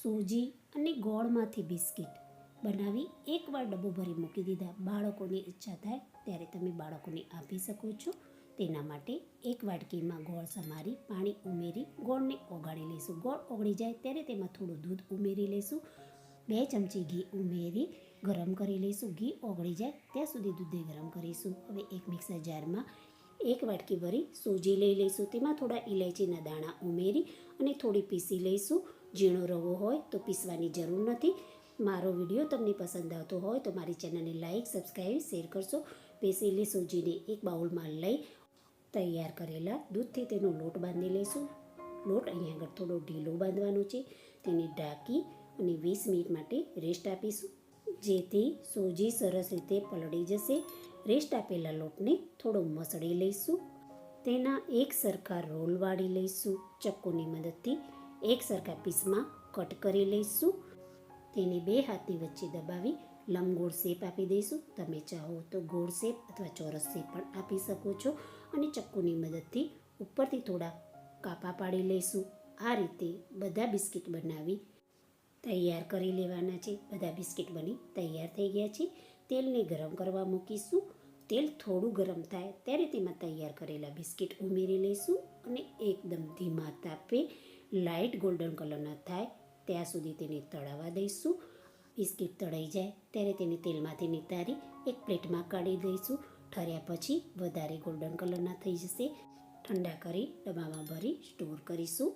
સોજી અને ગોળમાંથી બિસ્કિટ બનાવી એકવાર ડબ્બો ભરી મૂકી દીધા. બાળકોની ઈચ્છા થાય ત્યારે તમે બાળકોને આપી શકો છો. તેના માટે એક વાટકીમાં ગોળ સમારી પાણી ઉમેરી ગોળને ઓગાળી લઈશું. ગોળ ઓગળી જાય ત્યારે તેમાં થોડું દૂધ ઉમેરી લઈશું. 2 ચમચી ઘી ઉમેરી ગરમ કરી લઈશું. ઘી ઓગળી જાય ત્યાં સુધી દૂધને ગરમ કરીશું. હવે એક મિક્સર જારમાં 1 વાટકી ભરી સોજી લઈ લઈશું. તેમાં થોડા ઇલાયચીના દાણા ઉમેરી અને થોડી પીસી લઈશું. ઝીણો રવો હોય તો પીસવાની જરૂર નથી. મારો વિડીયો તમને પસંદ આવતો હોય તો મારી ચેનલને લાઇક, સબસ્ક્રાઈબ, શેર કરશો. પીસેલી સોજીને એક બાઉલમાં લઈ તૈયાર કરેલા દૂધથી તેનો લોટ બાંધી લઈશું. લોટ અહીંયા આગળ થોડો ઢીલો બાંધવાનો છે. તેને ઢાંકી અને 20 મિનિટ માટે રેસ્ટ આપીશું, જેથી સોજી સરસ રીતે પલળી જશે. રેસ્ટ આપેલા લોટને થોડો મસળી લઈશું. તેના એક સરખા રોલ વાળી લઈશું. ચક્કુની મદદથી એક સરખા પીસમાં કટ કરી લઈશું. તેને 2 હાથની વચ્ચે દબાવી લંબગોળ શેપ આપી દઈશું. તમે ચાહો તો ગોળ શેપ અથવા ચોરસ શેપ પણ આપી શકો છો. અને ચક્કુની મદદથી ઉપરથી થોડા કાપા પાડી લઈશું. આ રીતે બધા બિસ્કિટ બનાવી તૈયાર કરી લેવાના છે. બધા બિસ્કિટ બની તૈયાર થઈ ગયા છે. તેલને ગરમ કરવા મૂકીશું. તેલ થોડું ગરમ થાય ત્યારે તેમાં તૈયાર કરેલા બિસ્કિટ ઉમેરી લઈશું અને એકદમ ધીમા તાપે લાઇટ ગોલ્ડન કલરના થાય ત્યાં સુધી તેને તળાવવા દઈશું. બિસ્કિટ તળાઈ જાય ત્યારે તેને તેલમાંથી નિતારી એક પ્લેટમાં કાઢી દઈશું. ઠર્યા પછી વધારે ગોલ્ડન કલરના થઈ જશે. ઠંડા કરી ડબ્બામાં ભરી સ્ટોર કરીશું.